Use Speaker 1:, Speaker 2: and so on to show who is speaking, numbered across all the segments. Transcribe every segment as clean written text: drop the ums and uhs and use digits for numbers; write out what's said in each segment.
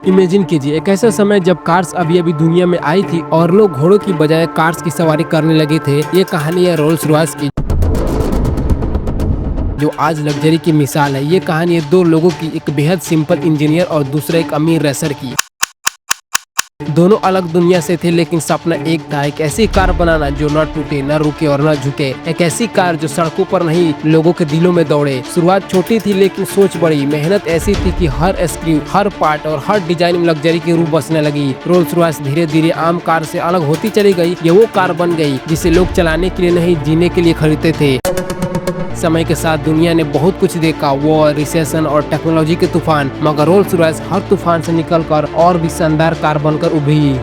Speaker 1: Imagine कीजिए एक ऐसा समय जब कार्स अभी अभी दुनिया में आई थी और लोग घोड़ों की बजाय कार्स की सवारी करने लगे थे। ये कहानी है रोल्स रॉयस की, जो आज लग्जरी की मिसाल है। ये कहानी है दो लोगों की, एक बेहद सिंपल इंजीनियर और दूसरा एक अमीर रेसर की। दोनों अलग दुनिया से थे लेकिन सपना एक था, एक ऐसी कार बनाना जो न टूटे, न रुके और न झुके। एक ऐसी कार जो सड़कों पर नहीं, लोगों के दिलों में दौड़े। शुरुआत छोटी थी लेकिन सोच बड़ी। मेहनत ऐसी थी कि हर स्क्रू, हर पार्ट और हर डिजाइन में लग्जरी की रूह बसने लगी। रोल्स रॉयस धीरे धीरे आम कार से अलग होती चली गई। ये वो कार बन गई जिसे लोग चलाने के लिए नहीं, जीने के लिए खरीदते थे। समय के साथ दुनिया ने बहुत कुछ देखा, वॉर, रिसेशन और टेक्नोलॉजी के तूफान, मगर रोल्स रॉयस हर तूफान से निकलकर और भी शानदार कार बनकर उभरी।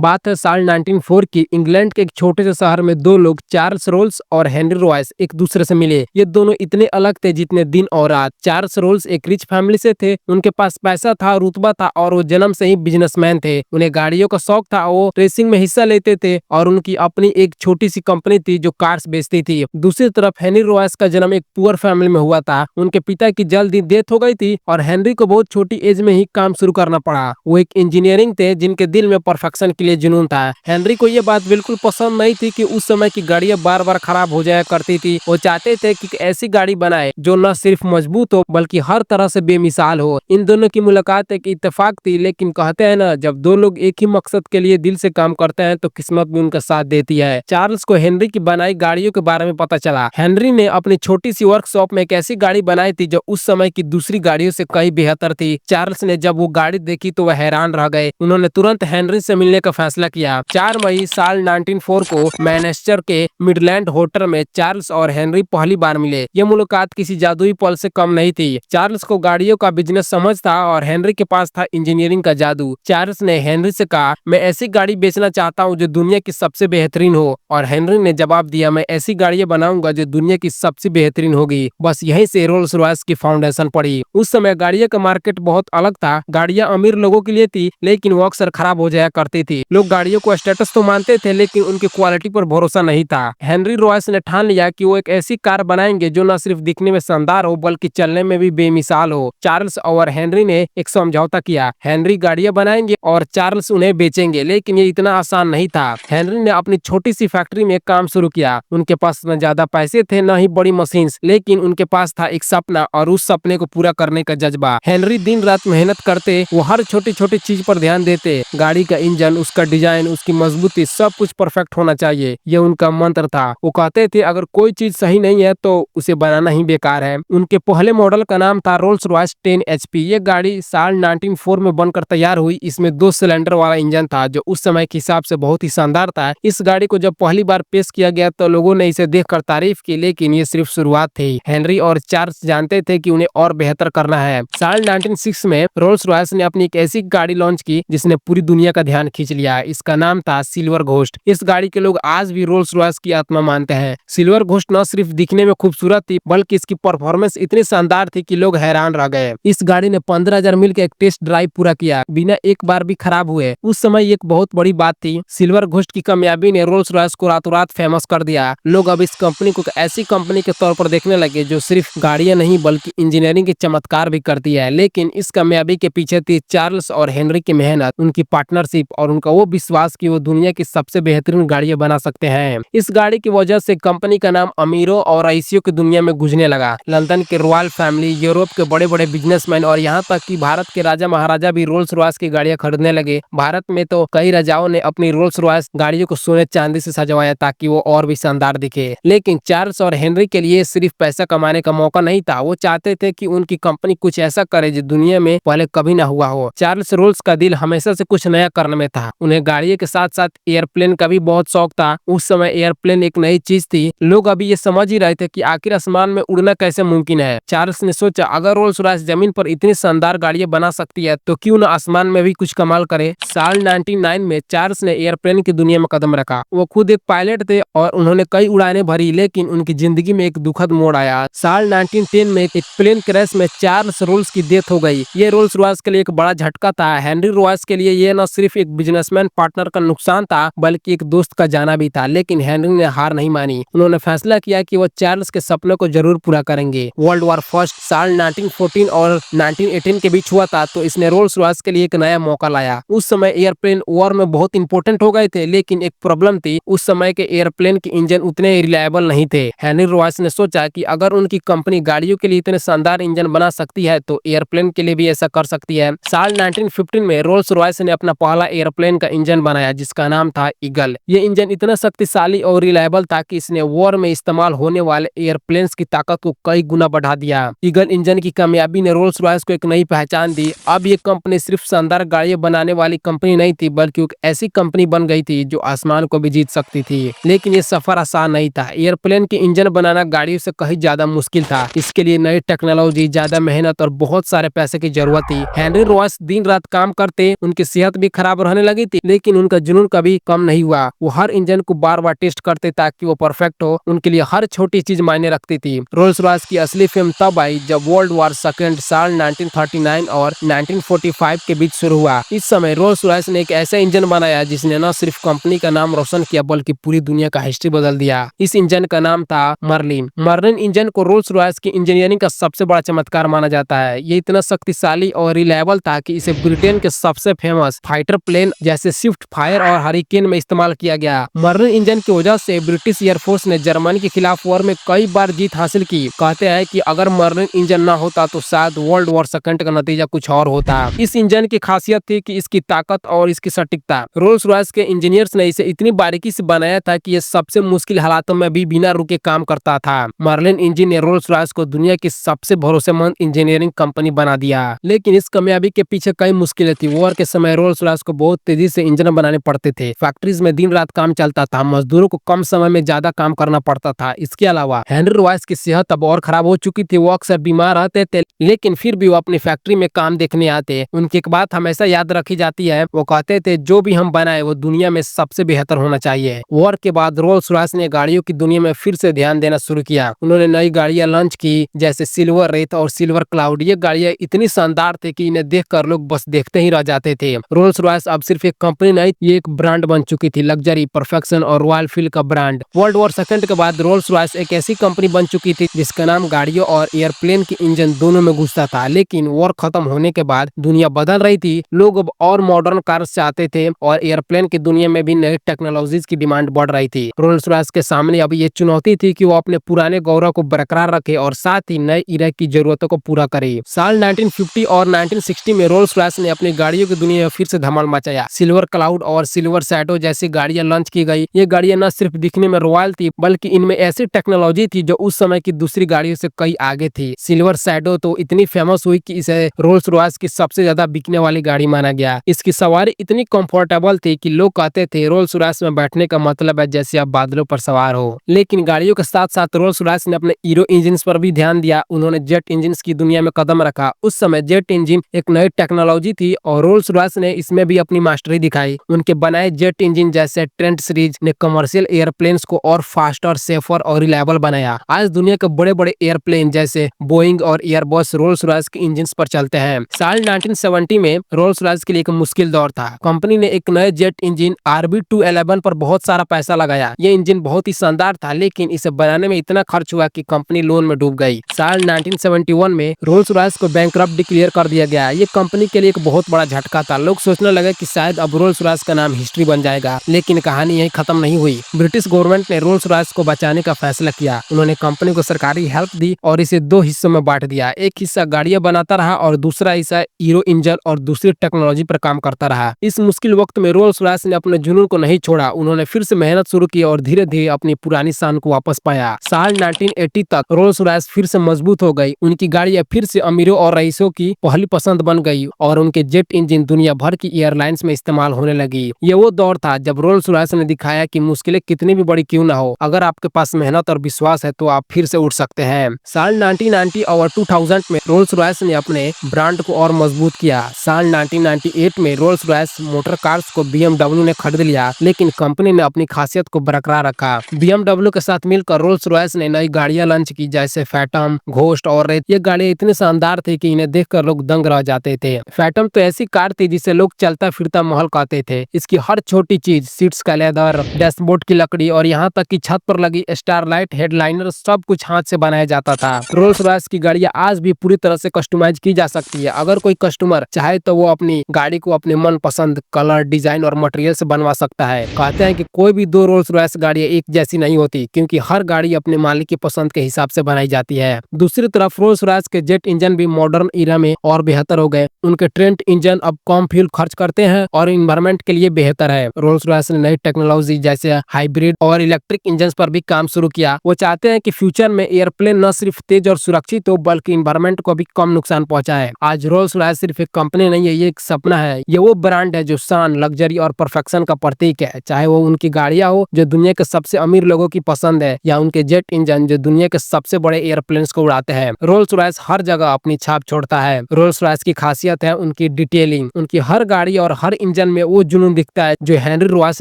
Speaker 1: बात है साल 1904 की। इंग्लैंड के एक छोटे से शहर में दो लोग, चार्ल्स रोल्स और हेनरी रॉयस, एक दूसरे से मिले। ये दोनों इतने अलग थे जितने दिन और रात। चार्ल्स रोल्स एक रिच फैमिली से थे। उनके पास पैसा था, रुतबा था और वो जन्म से ही बिजनेसमैन थे। उन्हें गाड़ियों का शौक था, वो रेसिंग में हिस्सा लेते थे और उनकी अपनी एक छोटी सी कंपनी थी जो कार्स बेचती थी। दूसरी तरफ हेनरी रॉयस का जन्म एक पुअर फैमिली में हुआ था। उनके पिता की जल्दी डेथ हो गई थी और हेनरी को बहुत छोटी एज में ही काम शुरू करना पड़ा। वो एक इंजीनियरिंग थे जिनके दिल में परफेक्शन के लिए जुनून था। हेनरी को ये बात बिल्कुल पसंद नहीं थी कि उस समय की गाड़ियां बार बार खराब हो जाया करती थी। वो चाहते थे कि ऐसी गाड़ी बनाए जो न सिर्फ मजबूत हो बल्कि हर तरह से बेमिसाल हो। इन दोनों की मुलाकात एक इत्तेफाक थी, लेकिन कहते हैं ना, जब दो लोग एक ही मकसद के लिए दिल से काम करते हैं तो किस्मत भी उनका साथ देती है। चार्ल्स को हेनरी की बनाई गाड़ियों के बारे में पता चला। हेनरी ने अपनी छोटी सी वर्कशॉप में एक ऐसी गाड़ी बनाई थी जो उस समय की दूसरी गाड़ियों से कई बेहतर थी। चार्ल्स ने जब वो गाड़ी देखी तो वह हैरान रह गए। उन्होंने तुरंत हेनरी से मिलने का फैसला किया। 4 मई साल 1904 को मैनचेस्टर के मिडलैंड होटल में चार्ल्स और हेनरी पहली बार मिले। ये मुलाकात किसी जादुई पल से कम नहीं थी। चार्ल्स को गाड़ियों का बिजनेस समझ था और हेनरी के पास था इंजीनियरिंग का जादू। चार्ल्स ने हेनरी से कहा, मैं ऐसी गाड़ी बेचना चाहता हूँ जो दुनिया की सबसे बेहतरीन हो, और हेनरी ने जवाब दिया, मैं ऐसी गाड़ियां बनाऊंगा जो दुनिया की सबसे बेहतरीन होगी। बस यहीं से रोल्स रॉयस की फाउंडेशन पड़ी। उस समय गाड़ियों का मार्केट बहुत अलग था। गाड़ियां अमीर लोगों के लिए थी लेकिन वो अक्सर खराब हो जाया करती थी। लोग गाड़ियों को स्टेटस तो मानते थे लेकिन उनकी क्वालिटी पर भरोसा नहीं था। हेनरी रॉयस ने ठान लिया कि वो एक ऐसी कार बनाएंगे जो न सिर्फ दिखने में शानदार हो बल्कि चलने में भी बेमिसाल हो। चार्ल्स और हेनरी ने एक समझौता किया। हेनरी गाड़ियां बनाएंगे और चार्ल्स उन्हें बेचेंगे, लेकिन ये इतना आसान नहीं था। हेनरी ने अपनी छोटी सी फैक्ट्री में काम शुरू किया। उनके पास न ज्यादा पैसे थे न ही बड़ी मशीन, लेकिन उनके पास था एक सपना और उस सपने को पूरा करने का जज्बा। हेनरी दिन रात मेहनत करते, वो हर छोटी छोटी चीज पर ध्यान देते। गाड़ी का इंजन, उसका डिजाइन, उसकी मजबूती, सब कुछ परफेक्ट होना चाहिए। ये उनका मंत्र था। वो कहते थे अगर कोई चीज सही नहीं है तो उसे बनाना ही बेकार है। उनके पहले मॉडल का नाम था रोल्स रॉयस 10 HP। ये गाड़ी साल 1904 में बनकर तैयार हुई। इसमें 2 सिलेंडर वाला इंजन था जो उस समय के हिसाब से बहुत ही शानदार था। इस गाड़ी को जब पहली बार पेश किया गया तो लोगों ने इसे देखकर तारीफ की, लेकिन ये सिर्फ शुरुआत थी। हेनरी और चार्ल्स जानते थे कि उन्हें और बेहतर करना है। साल 1906 में रोल्स रॉयस ने अपनी एक ऐसी गाड़ी लॉन्च की जिसने पूरी दुनिया का ध्यान खींच लिया। इसका नाम था सिल्वर घोस्ट। इस गाड़ी के लोग आज भी रोल्स रॉयस की आत्मा मानते हैं। सिल्वर घोस्ट न सिर्फ दिखने में खूबसूरत थी बल्कि इसकी परफॉर्मेंस इतनी शानदार थी कि लोग हैरान रह गए। इस गाड़ी ने 15,000 मील का एक टेस्ट ड्राइव पूरा किया बिना एक बार भी खराब हुए। उस समय एक बहुत बड़ी बात थी। सिल्वर घोस्ट की कामयाबी ने रोल्स रॉयस को रातों रात फेमस कर दिया। लोग अब इस कंपनी को ऐसी कंपनी के तौर पर देखने लगे जो सिर्फ गाड़ियां नहीं बल्कि इंजीनियरिंग के चमत्कार भी करती है। लेकिन इस कामयाबी के पीछे थी चार्ल्स और हेनरी की मेहनत, उनकी पार्टनरशिप और उनका वो विश्वास कि वो दुनिया की सबसे बेहतरीन गाड़ियां बना सकते हैं। इस गाड़ी की वजह से कंपनी का नाम अमीरों और रईसियों की दुनिया में गूंजने लगा। लंदन के रॉयल फैमिली, यूरोप के बड़े बड़े बिजनेसमैन और यहाँ तक कि भारत के राजा महाराजा भी रोल्स रॉयस की गाड़ियां खरीदने लगे। भारत में तो कई राजाओं ने अपनी रोल्स रॉयस गाड़ियों को सोने चांदी से सजवाया ताकि वो और भी शानदार दिखे। लेकिन चार्ल्स और हेनरी के लिए सिर्फ पैसा कमाने का मौका नहीं था। वो चाहते थे कि उनकी कंपनी कुछ ऐसा करे जो दुनिया में पहले कभी न हुआ हो। चार्ल्स रोल्स का दिल हमेशा से कुछ नया करने में था। उन्हें गाड़ियों के साथ साथ एयरप्लेन का भी बहुत शौक था। उस समय एयरप्लेन एक नई चीज थी। लोग अभी ये समझ ही रहे थे कि आखिर आसमान में उड़ना कैसे मुमकिन है। चार्ल्स ने सोचा अगर रोल्स रॉयस जमीन पर इतनी शानदार गाड़ियां बना सकती है तो क्यों न आसमान में भी कुछ कमाल करे। साल 1909 में चार्ल्स ने एयरप्लेन की दुनिया में कदम रखा। वो खुद एक पायलट थे और उन्होंने कई उड़ानें भरी, लेकिन उनकी जिंदगी में एक दुखद मोड़ आया। साल 1910 में एक प्लेन क्रैश में चार्ल्स रोल्स की डेथ हो गई। ये रोल्स रॉयस के लिए एक बड़ा झटका था। हेनरी रॉयस के लिए ये न सिर्फ एक बिजनेसमैन बिजनेसमैन पार्टनर का नुकसान था बल्कि एक दोस्त का जाना भी था, लेकिन हेनरी ने हार नहीं मानी। उन्होंने फैसला किया कि वो चार्ल्स के सपने को जरूर पूरा करेंगे। वर्ल्ड वॉर फर्स्ट साल 1914 और 1918 के बीच हुआ था, तो इसने रोल्स रॉयस के लिए एक नया मौका लाया। उस समय एयरप्लेन वॉर में बहुत इंपॉर्टेंट हो गए थे, लेकिन एक प्रॉब्लम थी, उस समय के एयरप्लेन के इंजन उतने रिलायबल नहीं थे। हेनरी रॉयस ने सोचा कि अगर उनकी कंपनी गाड़ियों के लिए इतने शानदार इंजन बना सकती है तो एयरप्लेन के लिए भी ऐसा कर सकती है। साल 1915 में रोल्स रॉयस ने अपना पहला एयरप्लेन का इंजन बनाया जिसका नाम था ईगल। ये इंजन इतना शक्तिशाली और रिलायबल था कि इसने वॉर में इस्तेमाल होने वाले एयरप्लेन्स की ताकत को कई गुना बढ़ा दिया। ईगल इंजन की कामयाबी ने रोल्स रॉयस को एक नई पहचान दी। अब ये कंपनी सिर्फ शानदार गाड़ियां बनाने वाली कंपनी नहीं थी, बल्कि एक ऐसी कंपनी बन गई थी जो आसमान को भी जीत सकती थी। लेकिन ये सफर आसान नहीं था। एयरप्लेन के इंजन बनाना गाड़ियों से कहीं ज्यादा मुश्किल था। इसके लिए नई टेक्नोलॉजी, ज्यादा मेहनत और बहुत सारे पैसे की जरूरत थी। हेनरी रॉयस दिन रात काम करते, उनकी सेहत भी खराब रहने लगी थी, लेकिन उनका जुनून कभी कम नहीं हुआ। वो हर इंजन को बार बार टेस्ट करते ताकि वो परफेक्ट हो। उनके लिए हर छोटी चीज मायने रखती थी। रोल्स रॉयस की असली फेम तब आई जब वर्ल्ड वॉर सेकेंड साल 1939 और 1945 के बीच शुरू हुआ। इस समय रोल्स रॉयस ने एक ऐसा इंजन बनाया जिसने न सिर्फ कंपनी का नाम रोशन किया बल्कि पूरी दुनिया का हिस्ट्री बदल दिया। इस इंजन का नाम था मर्लिन। मर्लिन इंजन को रोल्स रॉयस की इंजीनियरिंग का सबसे बड़ा चमत्कार माना जाता है। ये इतना शक्तिशाली और रिलायबल था कि इसे ब्रिटेन के सबसे फेमस फाइटर प्लेन जैसे स्विफ्ट फायर और हरिकेन में इस्तेमाल किया गया। मर्लिन इंजन की वजह से ब्रिटिश एयरफोर्स ने जर्मनी के खिलाफ वॉर में कई बार जीत हासिल की। कहते हैं कि अगर मर्लिन इंजन न होता तो शायद वर्ल्ड वॉर सेकंड का नतीजा कुछ और होता। इस इंजन की खासियत थी कि इसकी ताकत और इसकी सटीकता। रोल्स रॉयस के इंजीनियर्स ने इसे इतनी बारीकी से बनाया था कि ये सबसे मुश्किल हालातों में भी बिना रुके काम करता था। मर्लिन इंजन ने रोल्स रॉयस को दुनिया की सबसे भरोसेमंद इंजीनियरिंग कंपनी बना दिया। लेकिन इस कामयाबी के पीछे कई मुश्किलें थी। वॉर के समय रोल्स रॉयस को बहुत तेजी से इंजन बनाने पड़ते थे। फैक्ट्रीज में दिन रात काम चलता था। मजदूरों को कम समय में ज्यादा काम करना पड़ता था। इसके अलावा हेनरी रॉयस की सेहत अब और खराब हो चुकी थी। वो अक्सर बीमार रहते थे, लेकिन फिर भी वो अपनी फैक्ट्री में काम देखने आते। उनकी एक बात हमेशा याद रखी जाती है, वो कहते थे जो भी हम बनाए वो दुनिया में सबसे बेहतर होना चाहिए। वॉर के बाद रोल्स रॉयस ने गाड़ियों की दुनिया में फिर से ध्यान देना शुरू किया। उन्होंने नई गाड़ियां लॉन्च की जैसे सिल्वर रेथ और सिल्वर क्लाउड। ये गाड़ियां इतनी शानदार थी कि इन्हें देखकर लोग बस देखते ही रह जाते थे। रोल्स रॉयस अब सिर्फ एक कंपनी नहीं, ये एक ब्रांड बन चुकी थी। लग्जरी, परफेक्शन और रॉयल फील का ब्रांड। वर्ल्ड वॉर सेकंड के बाद रोल्स रॉयस एक ऐसी कंपनी बन चुकी थी जिसका नाम गाड़ियों और एयरप्लेन के इंजन दोनों में घुसता था। लेकिन वॉर खत्म होने के बाद दुनिया बदल रही थी। लोग अब और मॉडर्न कार्स चाहते थे और एयरप्लेन की दुनिया में भी नई टेक्नोलॉजीज की डिमांड बढ़ रही थी। रोल्स रॉयस के सामने अब ये चुनौती थी कि वो अपने पुराने गौरव को बरकरार रखे और साथ ही नए इरा की जरूरतों को पूरा करे। साल 1950 और 1960 में रोल्स रॉयस ने अपनी गाड़ियों की दुनिया में फिर से धमाल मचाया। सिल्वर क्लाउड और सिल्वर शैडो जैसी गाड़ियां लॉन्च की गई। ये गाड़ियां न सिर्फ दिखने में रॉयल थी बल्कि इनमें ऐसी टेक्नोलॉजी थी जो उस समय की दूसरी गाड़ियों से कई आगे थी। सिल्वर शैडो तो इतनी फेमस हुई कि इसे रोल्स रॉयस की सबसे ज्यादा बिकने वाली गाड़ी माना गया। इसकी सवारी इतनी कंफर्टेबल थी कि लोग कहते थे रोल्स रॉयस में बैठने का मतलब है जैसे आप बादलों पर सवार हो। लेकिन गाड़ियों के साथ साथ रोल्स रॉयस ने अपने हीरो इंजन पर भी ध्यान दिया। उन्होंने जेट इंजन की दुनिया में कदम रखा। उस समय जेट इंजन एक नई टेक्नोलॉजी थी और रोल्स रॉयस ने इसमें भी अपनी मास्टरी दिखाई। उनके बनाए जेट इंजन जैसे ट्रेंट सीरीज ने कमर्शियल एयरप्लेन्स को और फास्टर, सेफर और रिलायबल बनाया। आज दुनिया के बड़े बड़े एयरप्लेन जैसे बोइंग और एयरबस रोल्स रॉयस के इंजन पर चलते हैं। साल 1970 में रोल्स रॉयस के लिए एक मुश्किल दौर था। कंपनी ने एक नए जेट इंजन RB211 पर बहुत सारा पैसा लगाया। ये इंजन बहुत ही शानदार था, लेकिन इसे बनाने में इतना खर्च हुआ कि कंपनी लोन में डूब गई। साल 1971 में रोल्स रॉयस को बैंकरप्ट डिक्लेयर कर दिया गया। ये कंपनी के लिए एक बहुत बड़ा झटका था। लोग सोचने लगे कि शायद अब रोल्स रॉयस का नाम हिस्ट्री बन जाएगा, लेकिन कहानी यही खत्म नहीं हुई। ब्रिटिश गवर्नमेंट ने रोल्स रॉयस को बचाने का फैसला किया। उन्होंने कंपनी को सरकारी हेल्प दी और इसे दो हिस्सों में बांट दिया। एक हिस्सा गाड़ियां बनाता रहा और दूसरा हिस्सा हीरो इंजन और दूसरी टेक्नोलॉजी पर काम करता रहा। इस मुश्किल वक्त में रोल्स रॉयस ने अपने जुनून को नहीं छोड़ा। उन्होंने फिर से मेहनत शुरू की और धीरे धीरे अपनी पुरानी शान को वापस पाया। साल 1980 तक रोल्स रॉयस फिर से मजबूत हो गई। उनकी गाड़ियां फिर से अमीरों और रईसों की पहली पसंद बन गई और उनके जेट इंजन दुनिया भर की एयरलाइंस में इस्तेमाल होने लगी। ये वो दौर था जब रोल्स रॉयस ने दिखाया कि मुश्किलें कितनी भी बड़ी क्यों ना हो, अगर आपके पास मेहनत और विश्वास है तो आप फिर से उठ सकते हैं। साल 1990 और 2000 में रोल्स रॉयस ने अपने ब्रांड को और मजबूत किया। साल 1998 में रोल्स रॉयस मोटर कार्स को BMW ने खरीद लिया, लेकिन कंपनी ने अपनी खासियत को बरकरार रखा। BMW के साथ मिलकर रोल्स रॉयस ने नई गाड़ियां लॉन्च की जैसे फैटम, घोस्ट और रेत। ये गाड़ियां इतनी शानदार थी कि इन्हें देखकर लोग दंग रह जाते थे। फैटम तो ऐसी कार थी जिसे लोग चलता फिरता महल महल कहते थे। इसकी हर छोटी चीज, सीट्स का लेदर, डैशबोर्ड की लकड़ी और यहाँ तक कि छत पर लगी स्टारलाइट हेडलाइनर, सब कुछ हाथ से बनाया जाता था। रोल्स रॉयस की गाड़ियां आज भी पूरी तरह से कस्टमाइज की जा सकती है। अगर कोई कस्टमर चाहे तो वो अपनी गाड़ी को अपने मन पसंद कलर, डिजाइन और मटेरियल से बनवा सकता है। कहते हैं कि कोई भी दो रोल्स रॉयस गाड़ियां एक जैसी नहीं होती, क्योंकि हर गाड़ी अपने मालिक की पसंद के हिसाब से बनाई जाती है। दूसरी तरफ रोल्स रॉयस के जेट इंजन भी मॉडर्न ईरा में और बेहतर हो गए। उनके ट्रेंट इंजन अब कम फ्यूल खर्च करते हैं और इन्वायरमेंट के लिए बेहतर है। रोल्स रॉयस ने नई टेक्नोलॉजी जैसे हाइब्रिड और इलेक्ट्रिक इंजन पर भी काम शुरू किया। वो चाहते हैं कि फ्यूचर में एयरप्लेन न सिर्फ तेज और सुरक्षित हो, बल्कि इन्वायरमेंट को भी कम नुकसान पहुंचाए। आज रोल्स रॉयस सिर्फ एक कंपनी नहीं है, ये एक सपना है। ये वो ब्रांड है जो शान, लग्जरी और परफेक्शन का प्रतीक है। चाहे वो उनकी गाड़ियां हो जो दुनिया के सबसे अमीर लोगों की पसंद है, या उनके जेट इंजन जो दुनिया के सबसे बड़े एयरप्लेन्स को उड़ाते हैं, रोल्स रॉयस हर जगह अपनी छाप छोड़ता है। रोल्स रॉयस की खासियत है उनकी डिटेलिंग। उनकी हर गाड़ी और हर इंजन में वो जुनून दिखता है जो हेनरी रॉयस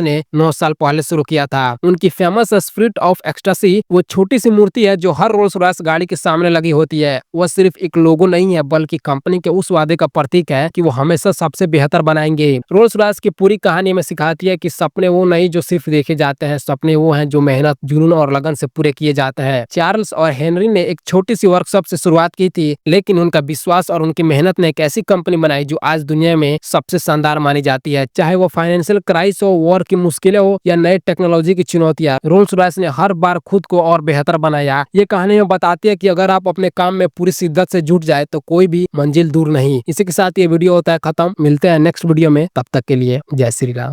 Speaker 1: ने 9 साल पहले शुरू किया था। उनकी फेमस स्पिरिट ऑफ एक्सटेसी, वो छोटी सी मूर्ति है जो हर रोल्स रॉयस गाड़ी के सामने लगी होती है। वह सिर्फ एक लोगो नहीं है, बल्कि कंपनी के उस वादे का प्रतीक है कि वो हमेशा सबसे बेहतर बनाएंगे। रोल्स रॉयस की पूरी कहानी में सिखाती है कि सपने वो नहीं जो सिर्फ देखे जाते हैं, सपने वो हैं जो मेहनत, जुनून और लगन से पूरे किए जाते हैं। चार्ल्स और हेनरी ने एक छोटी सी वर्कशॉप से शुरुआत की थी, लेकिन उनका विश्वास और उनकी मेहनत ने एक ऐसी कंपनी बनाई जो आज दुनिया में सबसे शानदार मानी जाती है। चाहे वो फाइनेंशियल क्राइसिस हो, वॉर की मुश्किलें हो या नए टेक्नोलॉजी की चुनौतियां, रोल्स रॉयस ने हर बार खुद को और बेहतर बनाया। ये कहानी में बताती है कि अगर आप अपने काम में पूरी शिद्दत से जुट जाए तो कोई भी मंजिल दूर नहीं। इसी के साथ ये वीडियो होता है खत्म। मिलते हैं नेक्स्ट वीडियो में, तब तक के लिए जय श्री राम।